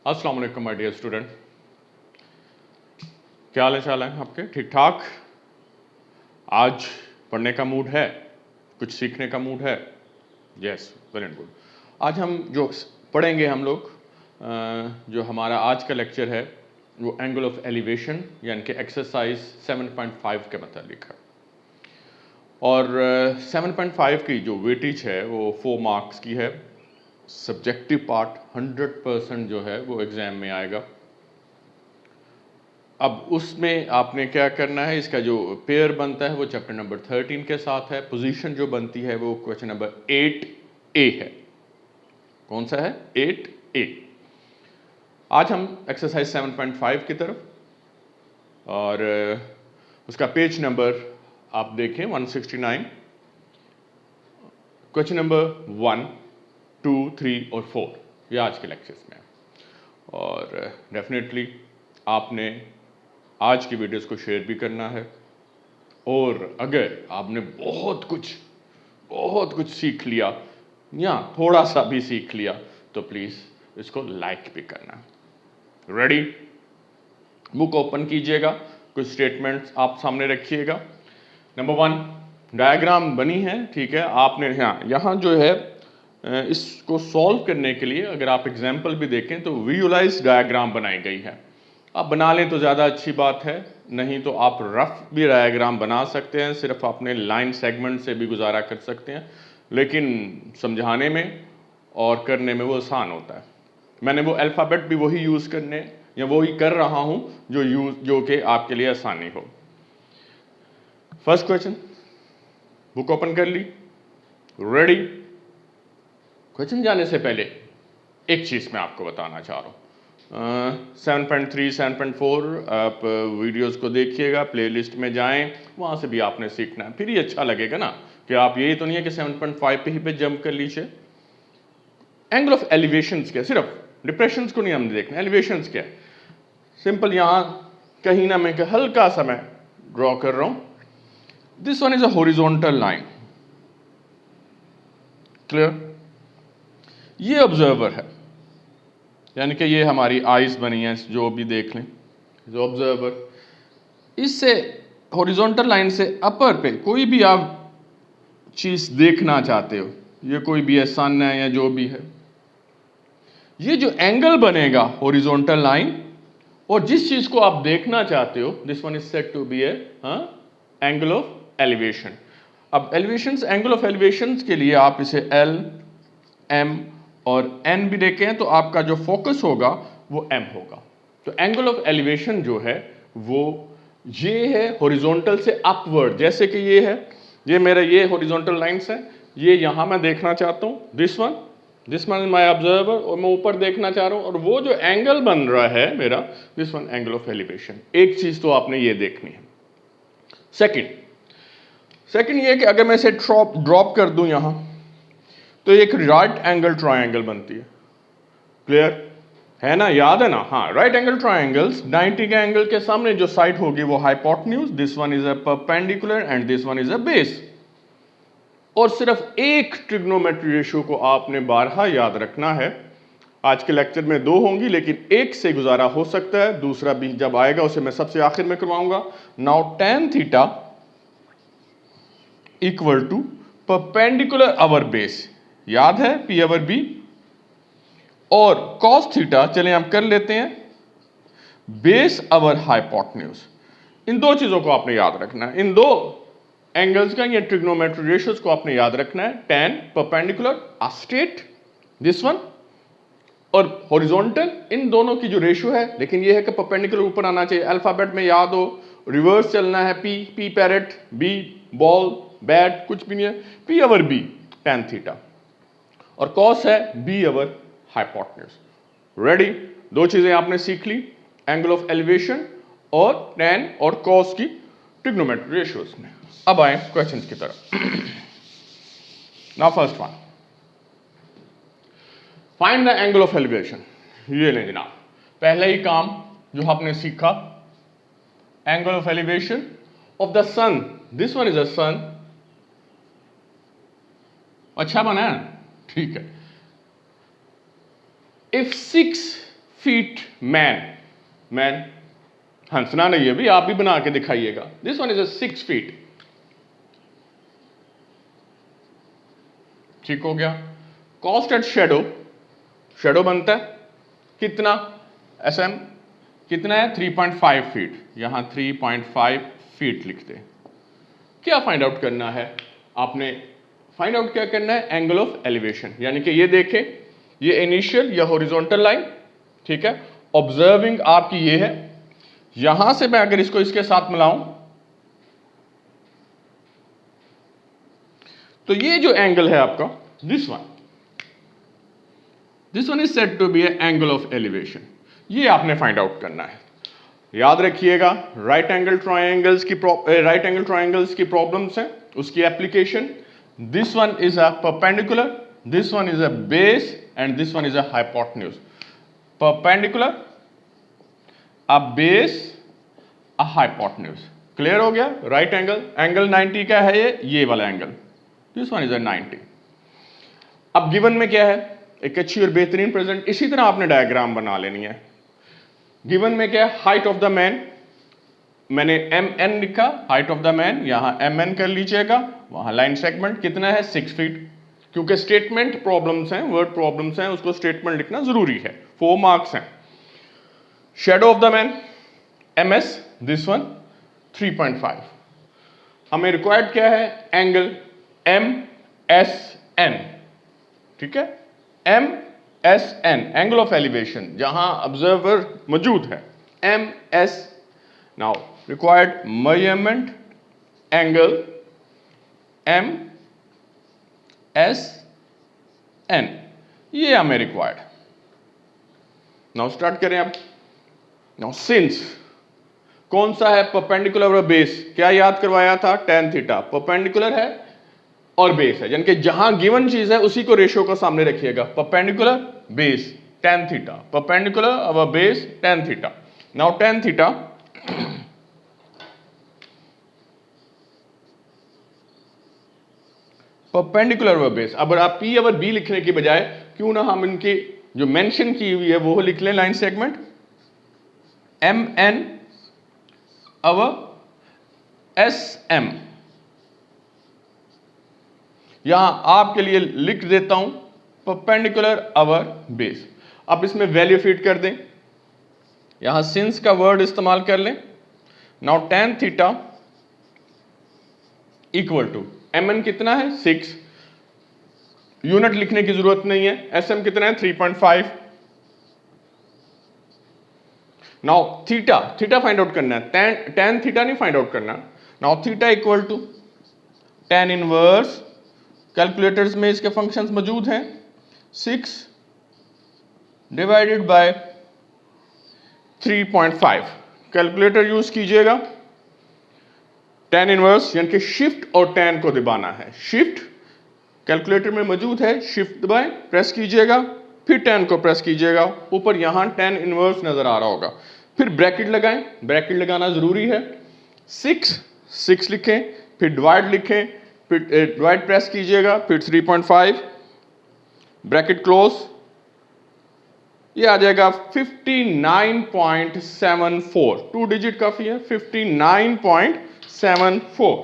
अस्सलाम वालेकुम my dear student, क्या हाल चाल है आपके? ठीक ठाक? आज पढ़ने का मूड है, कुछ सीखने का मूड है? Yes, very good. आज हम जो पढ़ेंगे हम लोग जो हमारा आज का लेक्चर है वो एंगल ऑफ एलिवेशन यानी कि एक्सरसाइज 7.5 के मतलब है। और 7.5 की जो वेटेज है वो 4 मार्क्स की है। सब्जेक्टिव पार्ट 100% जो है वो एग्जाम में आएगा। अब उसमें आपने क्या करना है, इसका जो पेयर बनता है वो चैप्टर नंबर 13 के साथ है। पोजीशन जो बनती है वो क्वेश्चन नंबर 8A है। कौन सा है? 8A। आज हम एक्सरसाइज 7.5 की तरफ, और उसका पेज नंबर आप देखें 169। क्वेश्चन नंबर 1, 2, 3 और 4 ये आज के लेक्चर्स में है। और डेफिनेटली आपने आज की वीडियोस को शेयर भी करना है, और अगर आपने बहुत कुछ सीख लिया या थोड़ा सा भी सीख लिया तो प्लीज़ इसको लाइक भी करना। रेडी? बुक ओपन कीजिएगा, कुछ स्टेटमेंट्स आप सामने रखिएगा। नंबर 1, डायग्राम बनी है, ठीक है। आपने यहाँ जो है इसको सॉल्व करने के लिए अगर आप एग्जाम्पल भी देखें तो विजुअलाइज डायग्राम बनाई गई है। आप बना लें तो ज़्यादा अच्छी बात है, नहीं तो आप रफ भी डायग्राम बना सकते हैं, सिर्फ अपने लाइन सेगमेंट से भी गुजारा कर सकते हैं, लेकिन समझाने में और करने में वो आसान होता है। मैंने वो अल्फ़ाबेट भी वही यूज़ करने या वही कर रहा हूँ जो कि आपके लिए आसानी हो। फर्स्ट क्वेश्चन, बुक ओपन कर ली, रेडी? क्वेश्चन जाने से पहले एक चीज़ मैं आपको बताना चाह रहा हूँ। 7.3, 7.4 आप वीडियोस को देखिएगा, प्लेलिस्ट में जाएं, वहाँ से भी आपने सीखना है। फिर ही अच्छा लगेगा ना कि आप यही तो नहीं है कि 7.5 पे ही पे जंप कर लीजिए। एंगल ऑफ एलिवेशंस क्या, सिर्फ डिप्रेशंस को नहीं हमने देखना, एलिवेशंस क्या है। सिंपल यहाँ कहीं ना मैं हल्का सा मैं ड्रॉ कर रहा हूँ। This one is a horizontal line, clear? ये ऑब्जर्वर है, यानी कि ये हमारी आइज बनी है, जो भी देख लें, जो ऑब्जर्वर। इससे हॉरिजॉन्टल लाइन से अपर पे कोई भी आप चीज देखना चाहते हो, ये कोई भी है, सन है या जो भी है, ये जो एंगल बनेगा हॉरिजॉन्टल लाइन और जिस चीज को आप देखना चाहते हो, this one is said to be a angle of elevation. अब एलिवेशंस, एंगल ऑफ एलिवेशंस के लिए आप इसे L, M और N भी देखें तो आपका जो फोकस होगा वो M होगा। तो एंगल ऑफ एलिवेशन जो है वो ये है हॉरिजॉन्टल से अपवर्ड। जैसे कि ये है, ये मेरा ये हॉरिजॉन्टल लाइंस है, ये यहां मैं देखना चाहता हूं, this one is my observer, और मैं ऊपर देखना चाह रहा हूं, और वो जो एंगल बन रहा है मेरा, this one angle of elevation. एक चीज तो आपने ये देखनी है। सेकंड ये कि अगर मैं इसे ड्रॉप कर दूं यहां तो एक राइट एंगल ट्रायंगल बनती है, क्लियर है ना? याद है ना? हाँ, राइट एंगल ट्रायंगल्स 90 के एंगल के सामने जो साइड होगी वो hypotenuse, this one is a perpendicular and this one is a base. और सिर्फ एक ट्रिग्नोमेट्री रेशियो को आपने बारहा याद रखना है। आज के लेक्चर में 2 होंगी, लेकिन एक से गुजारा हो सकता है, दूसरा भी जब आएगा उसे मैं सबसे आखिर में करवाऊंगा। Now tan theta equal to perpendicular over base, याद है P अवर B, और cos थीटा चलें हम कर लेते हैं बेस अवर हाइपोटेन्यूज। इन दो चीजों को आपने याद रखना है, इन दो एंगल्स का या ट्रिग्नोमेट्री रेशियोज को आपने याद रखना है। tan perpendicular state this one, और हॉरिजॉन्टल, इन दोनों की जो रेशियो है, लेकिन ये है कि परपेंडिकुलर ऊपर आना चाहिए। अल्फाबेट में याद हो, रिवर्स चलना है, P parrot, B ball, bat कुछ भी नहीं है, P over B tan theta, और cos है B अवर हाइपोटेन्यूज। रेडी? 2 चीजें आपने सीख ली, एंगल ऑफ एलिवेशन और tan और cos की ट्रिग्नोमेट्री रेशियोज में। अब आए क्वेश्चंस की तरफ। Now first one, find the angle of elevation. ये लें जनाब, पहला ही काम जो आपने सीखा, angle of elevation of the sun, this one is अ सन। अच्छा बना है, ठीक है। If 6 फीट मैन, मैन हंसना नहीं है भी, आप भी बना के दिखाइएगा। This one is a 6 feet. ठीक हो गया। कॉस्ट एट शेडो, शेडो बनता है कितना, एसएम कितना है 3.5 फीट, यहां 3.5 फीट लिखते हैं। क्या फाइंड आउट करना है आपने, फाइंड आउट क्या करना है, एंगल ऑफ एलिवेशन, यानी कि ये देखें ये इनिशियल या हॉरिजॉन्टल लाइन, ठीक है, ऑब्जर्विंग आपकी ये है, यहां से मैं अगर इसको इसके साथ मिलाऊं तो ये जो एंगल है आपका this one is said to be angle of elevation. ये आपने फाइंड आउट करना है। याद रखिएगा राइट एंगल ट्रायंगल्स की प्रॉब्लम्स हैं, उसकी application. This one is a perpendicular, this one is a base and this one is a hypotenuse. Perpendicular, a base, a hypotenuse. Clear हो गया। राइट एंगल 90 का है ये वाला एंगल, दिस वन इज अ 90। अब गिवन में क्या है, एक अच्छी और बेहतरीन प्रेजेंट, इसी तरह आपने डायग्राम बना लेनी है। गिवन में क्या है, हाइट ऑफ द मैन, मैंने mn लिखा, हाइट ऑफ द मैन यहां mn कर लीजिएगा, वहां लाइन सेगमेंट कितना है 6 फीट, क्योंकि स्टेटमेंट प्रॉब्लम्स हैं, वर्ड प्रॉब्लम्स हैं, उसको स्टेटमेंट लिखना जरूरी है, 4 मार्क्स हैं। Shadow of the man ms, this one 3.5। हमें रिक्वायर्ड क्या है, एंगल MSN, ठीक है, MSN एंगल ऑफ एलिवेशन, जहां ऑब्जर्वर मौजूद है, MS। Now required measurement angle MSN, ये हमें रिक्वायर्ड। नाउ स्टार्ट करें अब। नाउ सिंस कौन सा है, परपेंडिकुलर और बेस, क्या याद करवाया था, tan थीटा, परपेंडिकुलर है और बेस है, यानी कि जहां गिवन चीज है उसी को रेशियो का सामने रखिएगा, perpendicular base tan theta, perpendicular और base tan theta. Now tan theta perpendicular व बेस। अब आप P और B लिखने की बजाय क्यों ना हम इनकी जो मेंशन की हुई है वो लिख लें, लाइन सेगमेंट MN अवर SM। यहां आपके लिए लिख देता हूं परपेंडिकुलर अवर बेस। अब इसमें वैल्यू फीड कर दें, यहां सिंस का वर्ड इस्तेमाल कर लें। Now tan theta equal to mn कितना है 6, यूनिट लिखने की जरूरत नहीं है, sm कितना है 3.5। नाउ थीटा फाइंड आउट करना है, tan थीटा नहीं फाइंड आउट करना। Now theta equal to tan inverse, calculators में इसके फंक्शंस मौजूद हैं, 6 डिवाइडेड बाय 3.5, कैलकुलेटर यूज कीजिएगा। tan इनवर्स यानी कि शिफ्ट और tan को दबाना है, शिफ्ट कैलकुलेटर में मौजूद है, शिफ्ट दबाएं, प्रेस कीजिएगा, फिर tan को प्रेस कीजिएगा, ऊपर यहां tan इनवर्स नजर आ रहा होगा, फिर ब्रैकेट लगाएं, ब्रैकेट लगाना जरूरी है, 6 लिखें, फिर डिवाइड लिखें, फिर डिवाइड प्रेस कीजिएगा, फिर 3.5 ब्रैकेट क्लोज, ये आ जाएगा 59.74, 2 डिजिट काफी है, 59.74।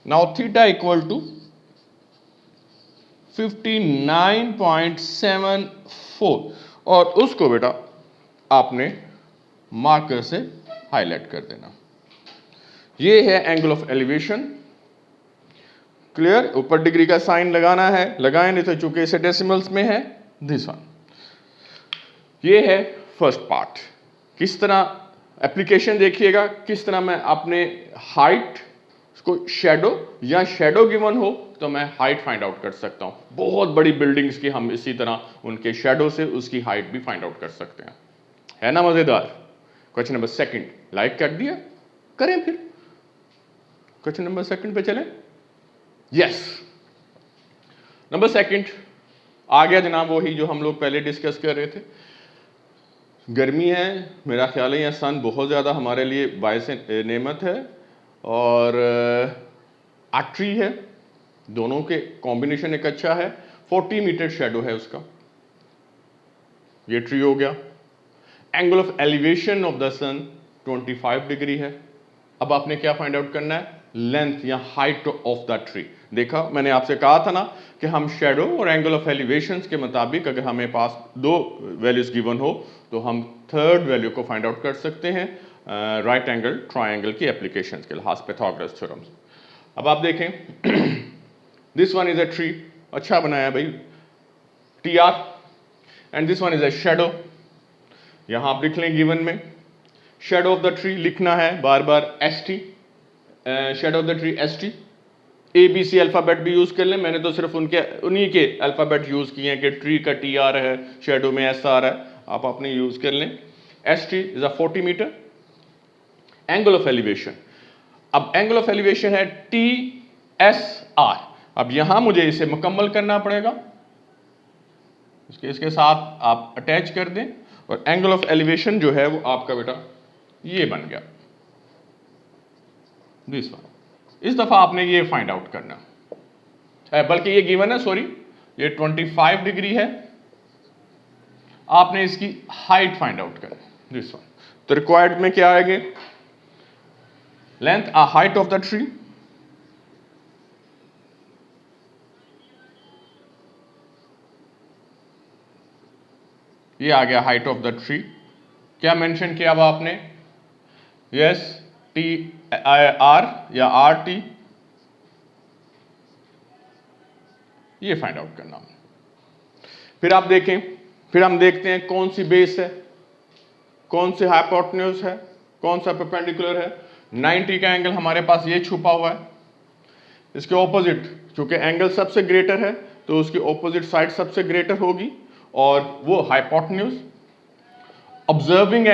नाउ थीटा इक्वल टू 59.74 और उसको बेटा आपने मार्कर से हाईलाइट कर देना। ये है एंगल ऑफ एलिवेशन। क्लियर, ऊपर डिग्री का साइन लगाना है, लगाएं, नहीं तो चूंकि इसे डेसिमल्स में है, दिस वन। ये है फर्स्ट पार्ट। किस तरह एप्लीकेशन देखिएगा, किस तरह मैं अपने हाइट को शैडो या शैडो गिवन हो तो मैं हाइट फाइंड आउट कर सकता हूं। बहुत बड़ी बिल्डिंग्स की हम इसी तरह उनके शैडो से उसकी हाइट भी फाइंड आउट कर सकते हैं। है ना मजेदार। क्वेश्चन नंबर सेकंड लाइक कर दिया, करें फिर क्वेश्चन नंबर सेकंड पे चलें। यस, नंबर सेकंड आ गया जनाब, वही जो हम लोग पहले डिस्कस कर रहे थे। गर्मी है, मेरा ख्याल है यह सन बहुत ज़्यादा हमारे लिए बायस नेमत है और ट्री है, दोनों के कॉम्बिनेशन एक अच्छा है। 40 मीटर शेडो है उसका, ये ट्री हो गया। Angle of elevation of the sun 25 degree है। अब आपने क्या फाइंड आउट करना है, लेंथ या हाइट ऑफ द ट्री। देखा मैंने आपसे कहा था ना कि हम शेडो और एंगल ऑफ एलिवेशन के मुताबिक अगर हमें पास दो वैल्यूज गिवन हो तो हम थर्ड वैल्यू को फाइंड आउट कर सकते हैं राइट एंगल ट्राइंगल की एप्लीकेशन के लिहाज पाइथागोरस थ्योरम। अब आप देखें this one is a tree, अच्छा बनाया भाई, T R, and this one is a shadow. यहां आप लिख लें गिवन में शेडो ऑफ द ट्री लिखना है बार बार S T, shadow of the tree S T. A B C alphabet भी यूज कर लें, मैंने तो सिर्फ उन्हीं के अल्फाबेट यूज किए हैं कि ट्री का टी आर है, शेडो में एस आर है, आप अपने यूज कर लें। S T is a 40 metre. Angle of elevation, अब एंगल ऑफ एलिवेशन है टी एस आर। अब यहां मुझे इसे मुकम्मल करना पड़ेगा, इसके साथ आप अटैच कर दें और एंगल ऑफ एलिवेशन जो है वो आपका बेटा ये बन गया दिस वन। इस दफा आपने ये फाइंड आउट करना है, बल्कि ये गिवन है, सॉरी ये 25 डिग्री है, आपने इसकी हाइट फाइंड आउट करनी दिस वन। तो रिक्वायर्ड में क्या आएंगे, length height of the tree, ये आ गया हाइट ऑफ द ट्री। क्या मेंशन किया अब आपने, यस टी आर या आर टी, ये फाइंड आउट करना। फिर आप देखें, फिर हम देखते हैं कौन सी बेस है, कौन से हाइपोटेन्यूज है, कौन सा परपेंडिकुलर है। 90 का एंगल हमारे पास ये छुपा हुआ है, इसके ऑपोजिट चूंकि एंगल सबसे ग्रेटर है तो उसकी ऑपोजिट साइड सबसे ग्रेटर होगी और वो हाइपोटेन्यूज। ऑब्जर्विंग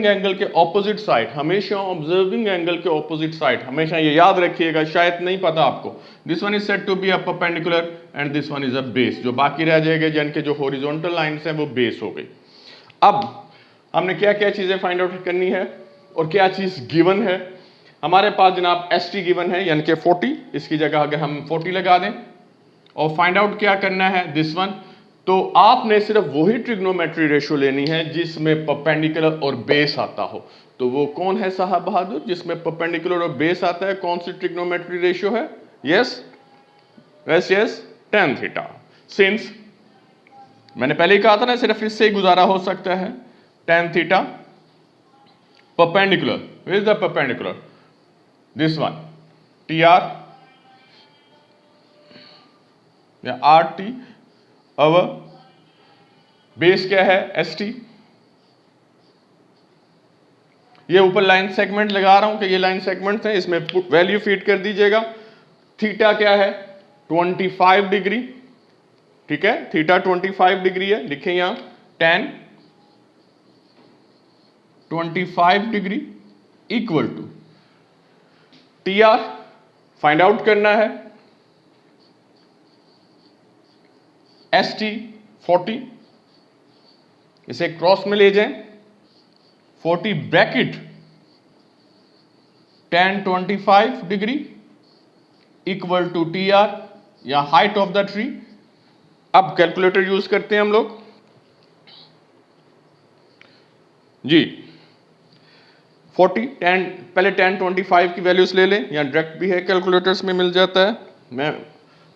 एंगल के ऑपोजिट साइड, हमेशा ऑब्जर्विंग एंगल के ऑपोजिट साइड, हमेशा ये याद रखिएगा, शायद नहीं पता आपको, this one is said to be a perpendicular and this one is a base. जो बाकी रह जाएगा जिनके जो हॉरिजॉन्टल लाइंस हैं वो बेस हो गई। अब हमने क्या क्या चीजें फाइंड आउट करनी है और क्या चीज गिवन है। हमारे पास जनाब एस टी गिवन है यानी कि 40, इसकी जगह अगर हम 40 लगा दें और फाइंड आउट क्या करना है दिस वन, तो आपने सिर्फ वही ट्रिग्नोमेट्री रेशियो लेनी है जिसमें परपेंडिकुलर और बेस आता हो। तो वो कौन है साहब बहादुर, जिसमें परपेंडिकुलर और बेस आता है, कौन सी ट्रिग्नोमेट्री रेशियो है, yes yes yes tan theta. Since मैंने पहले ही कहा था ना सिर्फ इससे ही गुजारा हो सकता है, tan theta perpendicular, where is the perpendicular, this one TR या RT, our बेस क्या है ST। ये ऊपर लाइन सेगमेंट लगा रहा हूं कि ये लाइन सेगमेंट है, इसमें वैल्यू फीड कर दीजिएगा। थीटा क्या है 25 डिग्री, ठीक है, थीटा 25 डिग्री है, लिखें यहां tan 25 degree equal to TR find out करना है ST 40, इसे क्रॉस में ले जाएं 40 bracket tan 25 degree equal to TR या हाइट ऑफ द ट्री। अब कैलकुलेटर यूज करते हैं हम लोग जी, 40 tan, पहले tan 25 की वैल्यूज ले लें, या डायरेक्ट भी है कैलकुलेटर्स में मिल जाता है। मैं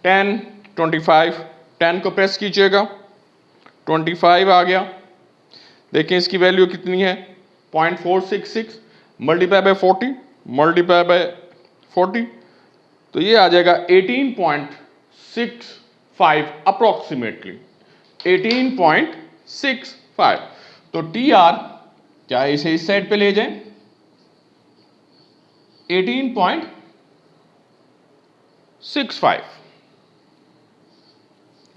tan 25, tan को प्रेस कीजिएगा, 25 आ गया, देखें इसकी वैल्यू कितनी है 0.466 मल्टीप्लाई बाय 40 मल्टीप्लाई बाय 40, तो ये आ जाएगा 18.65 अप्रोक्सीमेटली 18.65। तो TR क्या इसे इस साइड पे ले जाएं 18.65।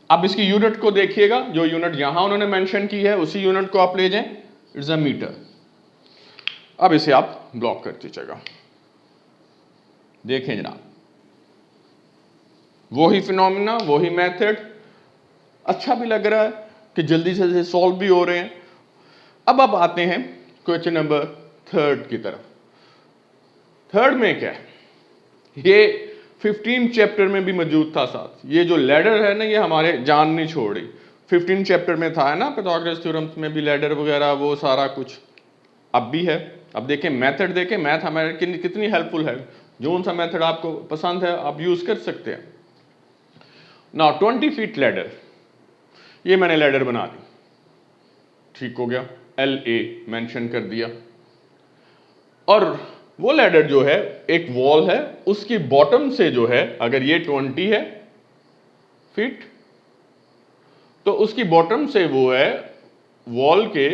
अब इसकी यूनिट को देखिएगा, जो यूनिट यहां उन्होंने मेंशन की है उसी यूनिट को आप ले जाएं, इट्स अ मीटर। अब इसे आप ब्लॉक कर दीजिएगा, देखें जनाब वही फिनोमिना, वही मेथड, अच्छा भी लग रहा है कि जल्दी से सॉल्व भी हो रहे हैं। अब आते हैं क्वेश्चन नंबर 3 की तरफ। थर्ड में क्या है, ये 15 चैप्टर में भी मौजूद था साथ, ये जो लैडर है ना ये हमारे जान नहीं छोड़ रही। 15 चैप्टर में था, है ना, पाइथागोरस थ्योरम्स में भी लैडर वगैरह वो सारा कुछ अब भी है। अब देखें मेथड, देखें मैथ हमारे कितनी हेल्पफुल है। जो सा मेथड आपको पसंद है आप यूज कर सकते हैं। नाउ 20 फीट लैडर, ये मैंने लैडर बना दी, ठीक हो गया, LA मेंशन कर दिया। और वो लैडर जो है एक वॉल है, उसकी बॉटम से जो है अगर ये 20 है फीट, तो उसकी बॉटम से वो है वॉल के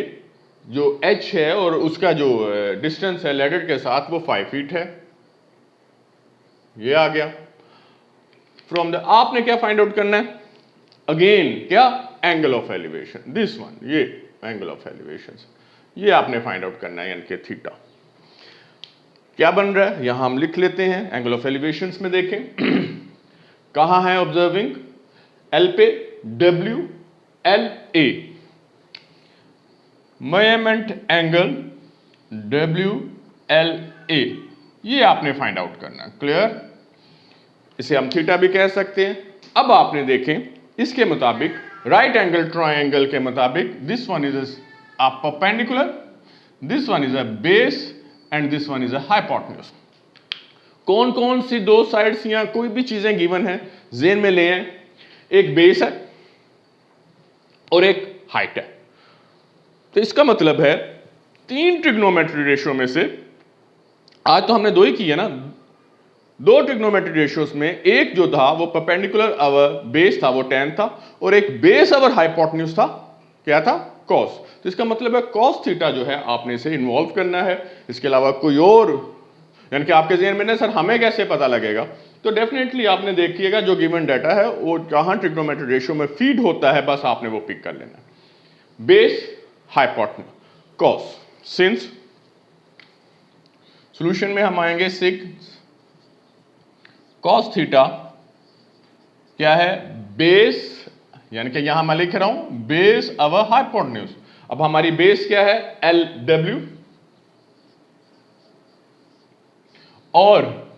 जो एच है और उसका जो डिस्टेंस है लैडर के साथ वो 5 फीट है। ये आ गया। फ्रॉम द आपने क्या फाइंड आउट करना है, अगेन क्या, angle of elevation, this one, ये एंगल ऑफ एलिवेशन, ये आपने फाइंड आउट करना है, यानी कि थीटा। क्या बन रहा है यहां हम लिख लेते हैं, एंगल ऑफ एलिवेशन में देखें कहां है ऑब्जर्विंग, एल पे WLA, मेजरमेंट एंगल WLA, ये आपने फाइंड आउट करना है। क्लियर, इसे हम थीटा भी कह सकते हैं। अब आपने देखें इसके मुताबिक राइट एंगल ट्रायंगल के मुताबिक this one is a perpendicular, this one is a base and this one is a hypotenuse. कौन कौन सी दो साइड्स या कोई भी चीजें गिवन है जेन में ले आए, एक बेस है और एक हाइट है। तो इसका मतलब है 3 ट्रिग्नोमेट्री रेशियो में से, आज तो हमने 2 ही की है ना, 2 ट्रिग्नोमेट्री रेशियोज में एक जो था वो परपेंडिकुलर अवर बेस था, वो tan था, और एक बेस अवर हाइपोटेन्यूज था, क्या था, cos। तो इसका मतलब है cos थीटा जो है आपने इसे इन्वॉल्व करना है, इसके अलावा कोई और, यानी कि आपके जेहन में ना सर हमें कैसे पता लगेगा, तो डेफिनेटली आपने देखिएगा जो गिवन डाटा है वो जहां ट्रिग्नोमेट्री रेशियो में फीड होता है बस आपने वो पिक कर लेना है, base hypotenuse cos। Since solution में हम आएंगे सिग cos थीटा क्या है, बेस, यानी कि यहां मैं लिख रहा हूं बेस अवर हाइपोटेन्यूज। अब हमारी बेस क्या है, LW, और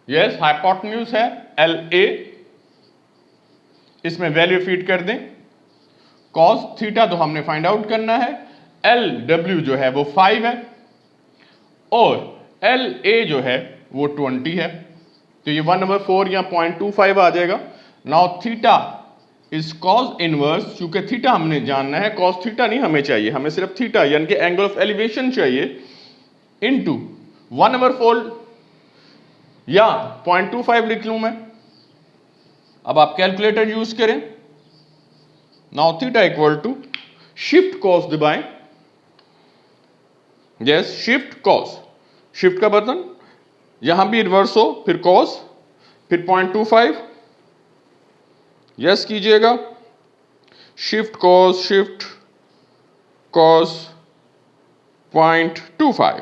यस हाइपोटेन्यूज है LA, इसमें वैल्यू फीड कर दें। cos थीटा तो हमने फाइंड आउट करना है, LW जो है वो 5 है और LA जो है वो 20 है, तो ये 1/4 या 0.25 आ जाएगा। Now theta is cos inverse, चूंकि थीटा हमने जानना है, cos थीटा नहीं हमें चाहिए, हमें सिर्फ थीटा यानी कि एंगल ऑफ एलिवेशन चाहिए, इनटू 1/4 या 0.25 लिख लूं मैं। अब आप कैलकुलेटर यूज करें। Now theta equal to shift cos by, yes shift cos, shift का बटन यहां भी रिवर्स हो, फिर cos, फिर 0.25, यस कीजिएगा, शिफ्ट cos 0.25,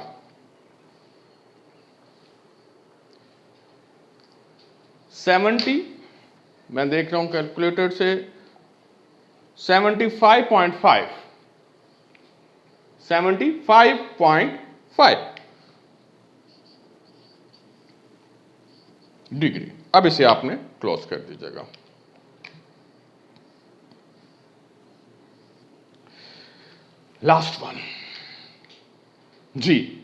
मैं देख रहा हूं कैलकुलेटर से 75.5 डिग्री। अब इसे आपने क्लोज कर दीजिएगा। लास्ट वन जी,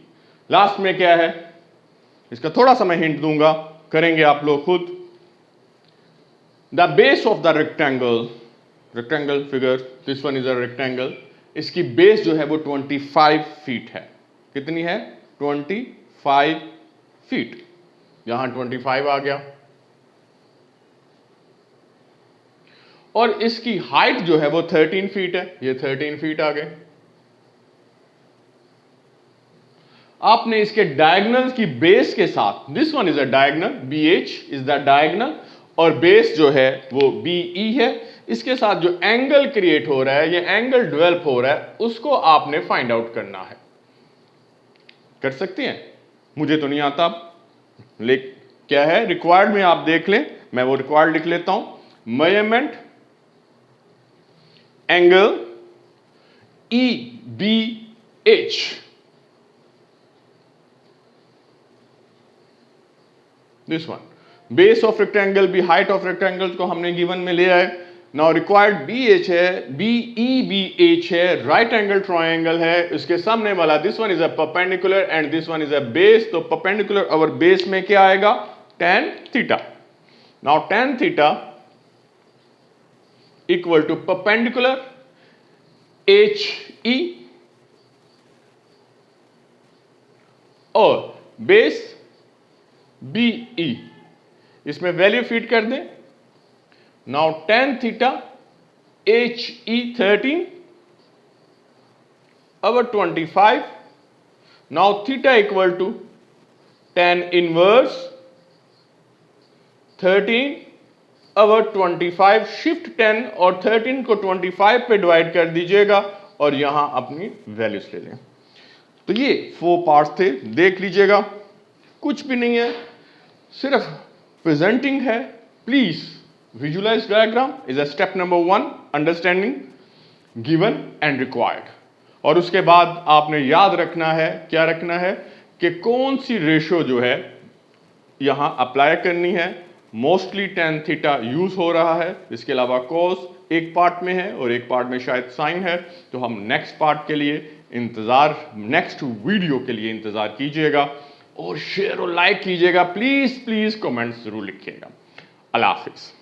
लास्ट में क्या है, इसका थोड़ा सा मैं हिंट दूंगा, करेंगे आप लोग खुद। The base of the rectangle figure, this one is a rectangle, इसकी बेस जो है वो 25 फीट है। कितनी है, 25 फीट, यहां 25 आ गया, और इसकी हाइट जो है वो 13 फीट है, ये 13 फीट आ गए। आपने इसके डायगोनल की बेस के साथ, this one is a diagonal, BH is the diagonal, और बेस जो है वो BE है, इसके साथ जो एंगल क्रिएट हो रहा है, ये एंगल डेवलप हो रहा है, उसको आपने फाइंड आउट करना है। कर सकते हैं, मुझे तो नहीं आता, लेकिन क्या है रिक्वायर्ड में आप देख लें, मैं वो रिक्वायर्ड लिख लेता हूं, measurement angle EBH, this one, base of rectangle भी हाइट ऑफ रेक्टेंगल को हमने गिवन में ले आए, नाउ रिक्वायर्ड बी एच है, बी ई बी एच है, राइट एंगल ट्रायंगल है, इसके सामने वाला this one is a perpendicular and this one is a base, तो परपेंडिकुलर और बेस में क्या आएगा, tan theta. Now tan theta equal to perpendicular H E और बेस बी ई, इसमें वैल्यू फीड कर दें। Now tan theta H E 13/25, now theta equal to tan inverse 13/25, shift 10 और 13 को 25 पे डिवाइड कर दीजिएगा और यहां अपनी वैल्यूज ले लें। तो ये 4 पार्ट्स थे, देख लीजिएगा, कुछ भी नहीं है, सिर्फ प्रेजेंटिंग है। Please visualise diagram is a step number 1, understanding given and required. और उसके बाद आपने याद रखना है, क्या रखना है, कि कौन सी रेशो जो है यहां अप्लाई करनी है। मोस्टली tan थीटा यूज हो रहा है, इसके अलावा cos एक पार्ट में है और एक पार्ट में शायद साइन है। तो हम नेक्स्ट पार्ट के लिए इंतजार, नेक्स्ट वीडियो के लिए इंतजार कीजिएगा और शेयर और लाइक कीजिएगा। प्लीज प्लीज कमेंट्स जरूर लिखिएगा। अल्लाह हाफिज।